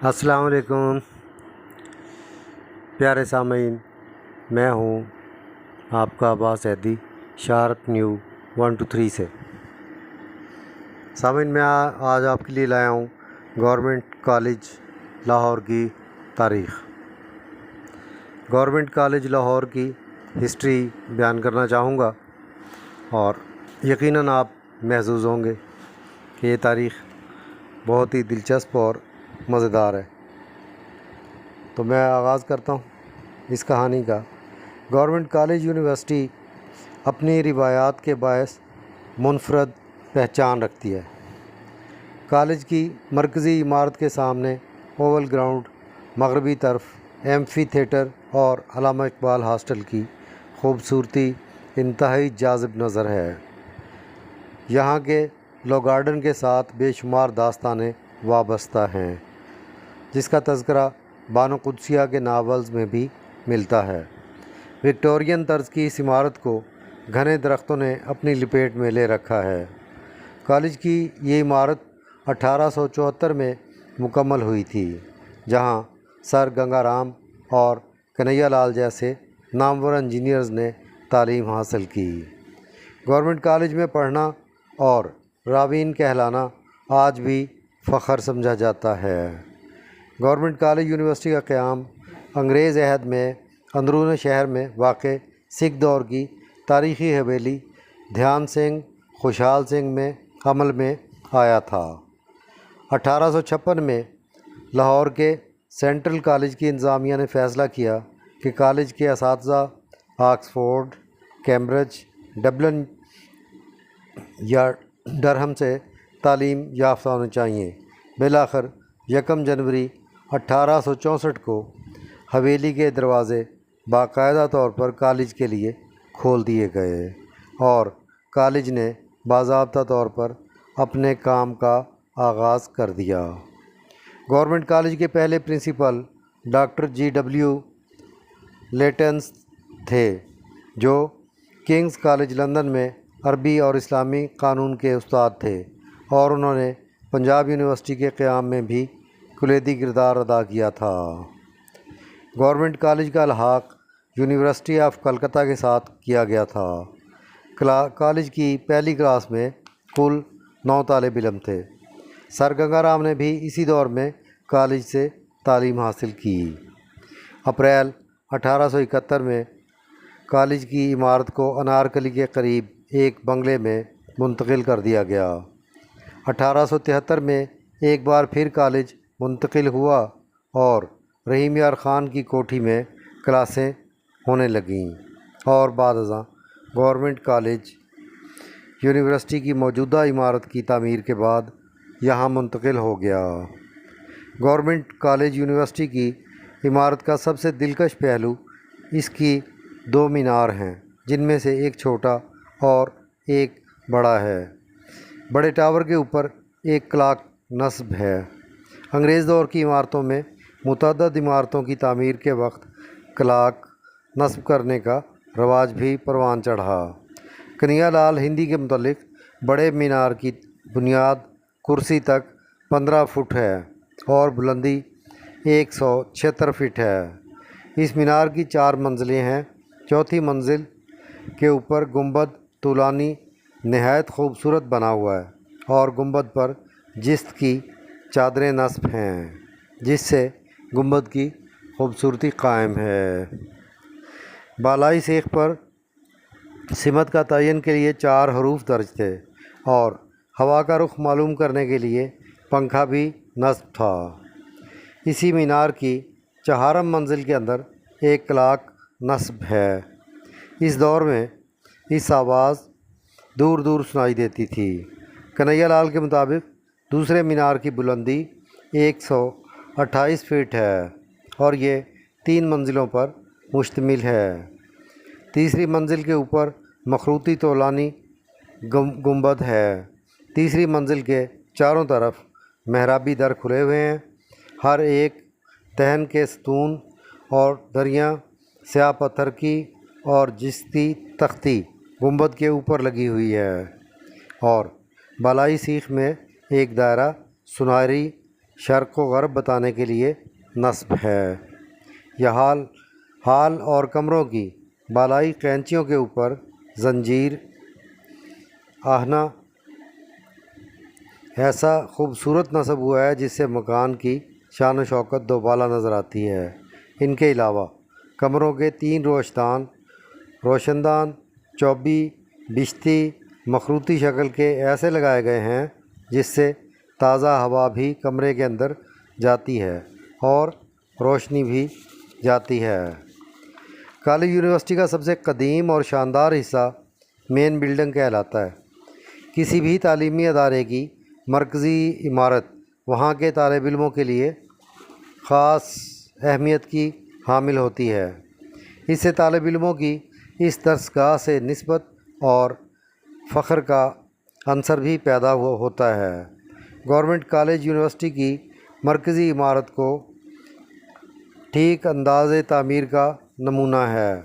السلام علیکم پیارے سامعین، میں ہوں آپ کا عباس ایدی شارپ نیو 123 سے۔ سامعین، میں آج آپ کے لیے لایا ہوں گورنمنٹ کالج لاہور کی تاریخ۔ گورنمنٹ کالج لاہور کی ہسٹری بیان کرنا چاہوں گا، اور یقیناً آپ محظوظ ہوں گے کہ یہ تاریخ بہت ہی دلچسپ اور مزیدار ہے۔ تو میں آغاز کرتا ہوں اس کہانی کا۔ گورنمنٹ کالج یونیورسٹی اپنی روایات کے باعث منفرد پہچان رکھتی ہے۔ کالج کی مرکزی عمارت کے سامنے اوول گراؤنڈ، مغربی طرف ایمفی تھیٹر اور علامہ اقبال ہاسٹل کی خوبصورتی انتہائی جاذب نظر ہے۔ یہاں کے لو گارڈن کے ساتھ بے شمار داستانیں وابستہ ہیں، جس کا تذکرہ بانو قدسیہ کے ناولز میں بھی ملتا ہے۔ وکٹورین طرز کی اس عمارت کو گھنے درختوں نے اپنی لپیٹ میں لے رکھا ہے۔ کالج کی یہ عمارت 1874 میں مکمل ہوئی تھی، جہاں سر گنگا رام اور کنہیا لال جیسے نامور انجینئرز نے تعلیم حاصل کی۔ گورنمنٹ کالج میں پڑھنا اور راوین کہلانا آج بھی فخر سمجھا جاتا ہے۔ گورنمنٹ کالج یونیورسٹی کا قیام انگریز عہد میں اندرون شہر میں واقع سکھ دور کی تاریخی حویلی دھیان سنگھ خوشحال سنگھ میں عمل میں آیا تھا۔ 1856 میں لاہور کے سینٹرل کالج کی انتظامیہ نے فیصلہ کیا کہ کالج کے اساتذہ آکسفورڈ، کیمبرج، ڈبلن یا ڈرہم سے تعلیم یافتہ ہونے چاہئیں۔ بالآخر 1 جنوری 1864 کو حویلی کے دروازے باقاعدہ طور پر کالج کے لیے کھول دیے گئے، اور کالج نے باضابطہ طور پر اپنے کام کا آغاز کر دیا۔ گورنمنٹ کالج کے پہلے پرنسپل ڈاکٹر GW لیٹنس تھے، جو کنگز کالج لندن میں عربی اور اسلامی قانون کے استاد تھے، اور انہوں نے پنجاب یونیورسٹی کے قیام میں بھی کلیدی کردار ادا کیا تھا۔ گورنمنٹ کالج کا الحاق یونیورسٹی آف کلکتہ کے ساتھ کیا گیا تھا۔ کالج کی پہلی کلاس میں کل 9 طالب علم تھے۔ سر گنگا رام نے بھی اسی دور میں کالج سے تعلیم حاصل کی۔ اپریل 1871 میں کالج کی عمارت کو انارکلی کے قریب ایک بنگلے میں منتقل کر دیا گیا۔ 1873 میں ایک بار پھر کالج منتقل ہوا، اور رحیم یار خان کی کوٹھی میں کلاسیں ہونے لگیں، اور بعد ازاں گورنمنٹ کالج یونیورسٹی کی موجودہ عمارت کی تعمیر کے بعد یہاں منتقل ہو گیا۔ گورنمنٹ کالج یونیورسٹی کی عمارت کا سب سے دلکش پہلو اس کی 2 مینار ہیں، جن میں سے ایک چھوٹا اور ایک بڑا ہے۔ بڑے ٹاور کے اوپر ایک کلاک نصب ہے۔ انگریز دور کی عمارتوں میں متعدد عمارتوں کی تعمیر کے وقت کلاک نصب کرنے کا رواج بھی پروان چڑھا۔ کنہیا لال ہندی کے متعلق بڑے مینار کی بنیاد کرسی تک 15 فٹ ہے اور بلندی 176 فٹ ہے۔ اس مینار کی 4 منزلیں ہیں۔ چوتھی منزل کے اوپر گنبد طولانی نہایت خوبصورت بنا ہوا ہے، اور گنبد پر جست کی چادریں نصب ہیں، جس سے گنبد کی خوبصورتی قائم ہے۔ بالائی سیخ پر سمت کا تعین کے لیے 4 حروف درج تھے، اور ہوا کا رخ معلوم کرنے کے لیے پنکھا بھی نصب تھا۔ اسی مینار کی 4م منزل کے اندر ایک کلاک نصب ہے۔ اس دور میں اس آواز دور دور سنائی دیتی تھی۔ کنہیا لال کے مطابق دوسرے مینار کی بلندی 128 فٹ ہے، اور یہ 3 منزلوں پر مشتمل ہے۔ تیسری منزل کے اوپر مخروطی طولانی گنبد ہے۔ تیسری منزل کے چاروں طرف محرابی در کھلے ہوئے ہیں۔ ہر ایک تہن کے ستون اور دریاں سیاہ پتھر کی اور جستی تختی گنبد کے اوپر لگی ہوئی ہے، اور بالائی سیخ میں ایک دائرہ سنہری شرق و غرب بتانے کے لیے نصب ہے۔ یہ ہال اور کمروں کی بالائی قینچیوں کے اوپر زنجیر آہنا ایسا خوبصورت نصب ہوا ہے جس سے مکان کی شان و شوکت دوبالا نظر آتی ہے۔ ان کے علاوہ کمروں کے 3 روشن دان چوبی بشتی مخروطی شکل کے ایسے لگائے گئے ہیں جس سے تازہ ہوا بھی کمرے کے اندر جاتی ہے اور روشنی بھی جاتی ہے۔ کالج یونیورسٹی کا سب سے قدیم اور شاندار حصہ مین بلڈنگ کہلاتا ہے۔ کسی بھی تعلیمی ادارے کی مرکزی عمارت وہاں کے طالب علموں کے لیے خاص اہمیت کی حامل ہوتی ہے۔ اس سے طالب علموں کی اس درسگاہ سے نسبت اور فخر کا عنصر بھی پیدا ہوتا ہے۔ گورنمنٹ کالج یونیورسٹی کی مرکزی عمارت کو ٹھیک انداز تعمیر کا نمونہ ہے۔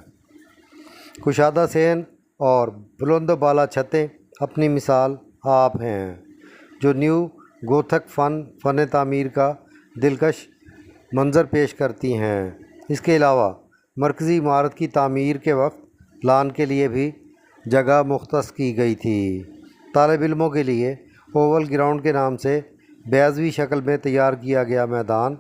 کشادہ صحن اور بلند و بالا چھتیں اپنی مثال آپ ہیں جو نیو گوتھک فن تعمیر کا دلکش منظر پیش کرتی ہیں۔ اس کے علاوہ مرکزی عمارت کی تعمیر کے وقت لان کے لیے بھی جگہ مختص کی گئی تھی۔ طالب علموں کے لیے اوول گراؤنڈ کے نام سے بیضوی شکل میں تیار کیا گیا میدان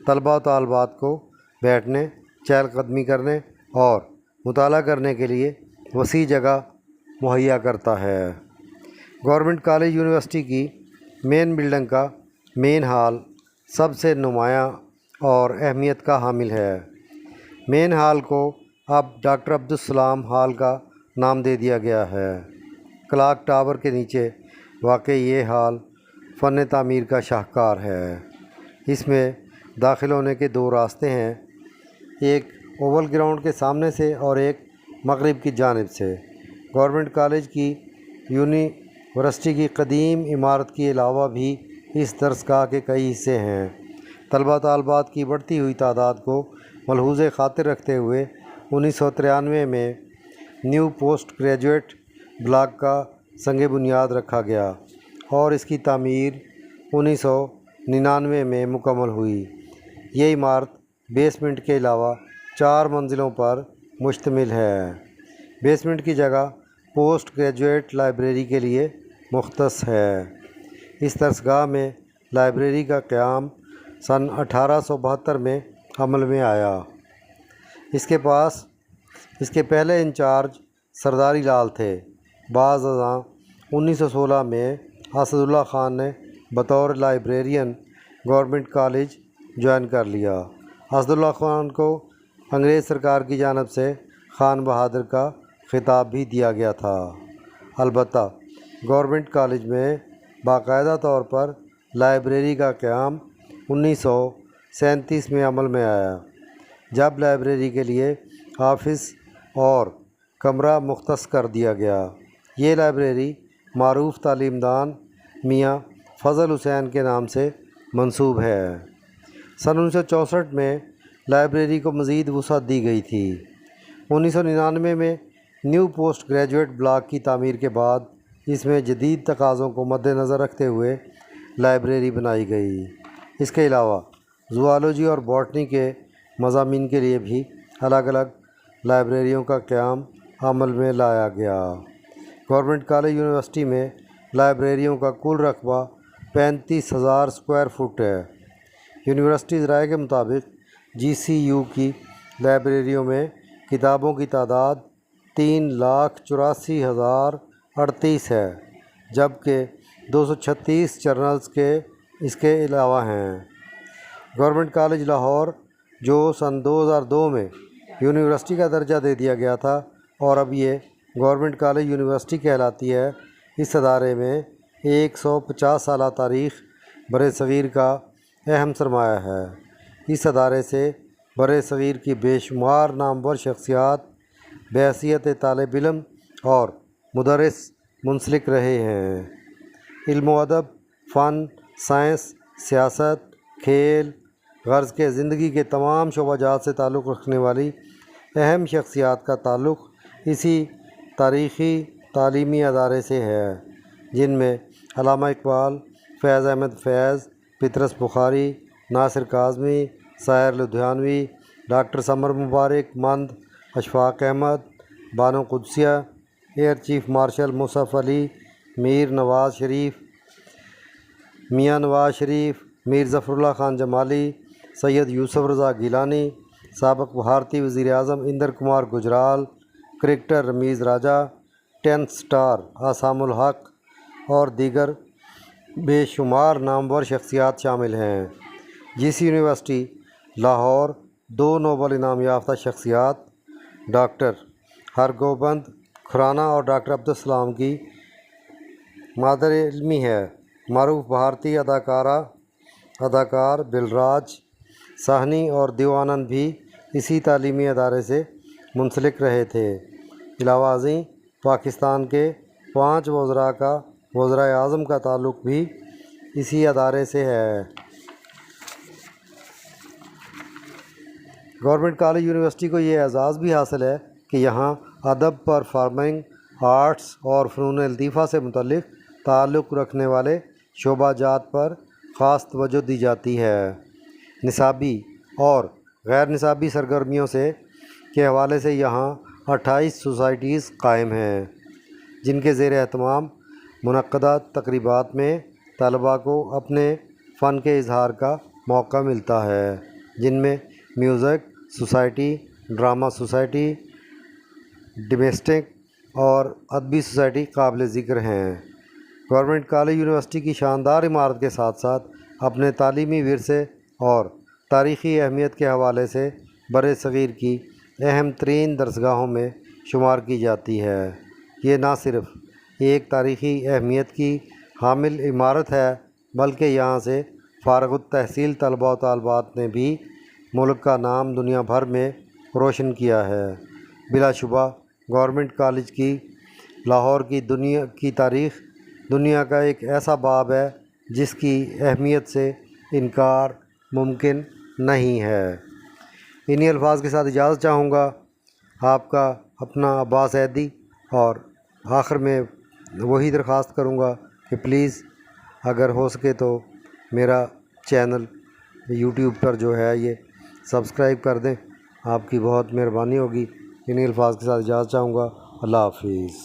طلباء و طالبات کو بیٹھنے، چہل قدمی کرنے اور مطالعہ کرنے کے لیے وسیع جگہ مہیا کرتا ہے۔ گورنمنٹ کالج یونیورسٹی کی مین بلڈنگ کا مین ہال سب سے نمایاں اور اہمیت کا حامل ہے۔ مین ہال کو اب ڈاکٹر عبدالسلام ہال کا نام دے دیا گیا ہے۔ کلاک ٹاور کے نیچے واقع یہ ہال فن تعمیر کا شاہکار ہے۔ اس میں داخل ہونے کے 2 راستے ہیں، ایک اوول گراؤنڈ کے سامنے سے اور ایک مغرب کی جانب سے۔ گورنمنٹ کالج کی یونیورسٹی کی قدیم عمارت کے علاوہ بھی اس درسگاہ کے کئی حصے ہیں۔ طلباء طالبات کی بڑھتی ہوئی تعداد کو ملحوظ خاطر رکھتے ہوئے 1993 میں نیو پوسٹ گریجویٹ بلاک کا سنگ بنیاد رکھا گیا اور اس کی تعمیر 1999 میں مکمل ہوئی۔ یہ عمارت بیسمنٹ کے علاوہ 4 منزلوں پر مشتمل ہے۔ بیسمنٹ کی جگہ پوسٹ گریجویٹ لائبریری کے لیے مختص ہے۔ اس درسگاہ میں لائبریری کا قیام سن 1872 میں عمل میں آیا۔ اس کے پہلے انچارج سرداری لال تھے۔ بعد ازاں 1916 میں اسد اللہ خان نے بطور لائبریرین گورنمنٹ کالج جوائن کر لیا۔ اسد اللہ خان کو انگریز سرکار کی جانب سے خان بہادر کا خطاب بھی دیا گیا تھا۔ البتہ گورنمنٹ کالج میں باقاعدہ طور پر لائبریری کا قیام 1937 میں عمل میں آیا، جب لائبریری کے لیے آفس اور کمرہ مختص کر دیا گیا۔ یہ لائبریری معروف تعلیم دان میاں فضل حسین کے نام سے منسوب ہے۔ سن 1964 میں لائبریری کو مزید وسعت دی گئی تھی۔ 1999 میں نیو پوسٹ گریجویٹ بلاک کی تعمیر کے بعد اس میں جدید تقاضوں کو مد نظر رکھتے ہوئے لائبریری بنائی گئی۔ اس کے علاوہ زوالوجی اور باٹنی کے مضامین کے لیے بھی الگ الگ لائبریریوں کا قیام عمل میں لایا گیا۔ گورنمنٹ کالج یونیورسٹی میں لائبریریوں کا کل رقبہ 35,000 اسکوائر فٹ ہے۔ یونیورسٹی ذرائع کے مطابق GCU کی لائبریریوں میں کتابوں کی تعداد 3,84,038 ہے، جبکہ 236 جرنلز اس کے علاوہ ہیں۔ گورنمنٹ کالج لاہور جو سن 2002 میں یونیورسٹی کا درجہ دے دیا گیا تھا اور اب یہ گورنمنٹ کالج یونیورسٹی کہلاتی ہے، اس ادارے میں 150 سالہ تاریخ برصغیر کا اہم سرمایہ ہے۔ اس ادارے سے برصغیر کی بے شمار نامور شخصیات بحیثیت طالب علم اور مدرس منسلک رہے ہیں۔ علم و ادب، فن، سائنس، سیاست، کھیل، غرض کے زندگی کے تمام شعبہ جات سے تعلق رکھنے والی اہم شخصیات کا تعلق اسی تاریخی تعلیمی ادارے سے ہے، جن میں علامہ اقبال، فیض احمد فیض، پطرس بخاری، ناصر کاظمی، ساحر لدھیانوی، ڈاکٹر سمر مبارک، مند Ashfaq Ahmed, Bano Qudsia, air chief marshal Musab Ali, Mir Nawaz Sharif, Mian Nawaz شریف، میر ظفر اللہ خان جمالی، سید یوسف رضا گیلانی، سابق بھارتی وزیر اعظم اندر کمار گجرال، کرکٹر رمیز راجہ، ٹینس سٹار اعصام الحق اور دیگر بے شمار نامور شخصیات شامل ہیں۔ جی سی یونیورسٹی لاہور 2 نوبل انعام یافتہ شخصیات ڈاکٹر ہرگوبند کھرانا اور ڈاکٹر عبدالسلام کی مادر علمی ہے۔ معروف بھارتی اداکار بلراج ساہنی اور دیو آنند بھی اسی تعلیمی ادارے سے منسلک رہے تھے۔ علاوہ ازیں پاکستان کے 5 وزرائے اعظم کا تعلق بھی اسی ادارے سے ہے۔ گورنمنٹ کالج یونیورسٹی کو یہ اعزاز بھی حاصل ہے کہ یہاں ادب، پرفارمنگ آرٹس اور فنون لطیفہ سے متعلق تعلق رکھنے والے شعبہ جات پر خاص توجہ دی جاتی ہے۔ نصابی اور غیر نصابی سرگرمیوں کے حوالے سے یہاں 28 سوسائٹیز قائم ہیں، جن کے زیر اہتمام منعقدہ تقریبات میں طلباء کو اپنے فن کے اظہار کا موقع ملتا ہے، جن میں music society, drama society, domestic اور ادبی سوسائٹی قابل ذکر ہیں۔ گورنمنٹ کالج یونیورسٹی کی شاندار عمارت کے ساتھ ساتھ اپنے تعلیمی ورثے اور تاریخی اہمیت کے حوالے سے بر صغیر کی اہم ترین درسگاہوں میں شمار کی جاتی ہے۔ یہ نہ صرف ایک تاریخی اہمیت کی حامل عمارت ہے، بلکہ یہاں سے فارغ التحصیل طلباء و طالبات نے بھی ملک کا نام دنیا بھر میں روشن کیا ہے۔ بلا شبہ گورنمنٹ کالج کی لاہور کی تاریخ دنیا کا ایک ایسا باب ہے جس کی اہمیت سے انکار ممکن نہیں ہے۔ انہی الفاظ کے ساتھ اجازت چاہوں گا، آپ کا اپنا عباس ایدی، اور آخر میں وہی درخواست کروں گا کہ پلیز اگر ہو سکے تو میرا چینل یوٹیوب پر جو ہے یہ سبسکرائب کر دیں، آپ کی بہت مہربانی ہوگی۔ انہی الفاظ کے ساتھ اجازت چاہوں گا، اللہ حافظ۔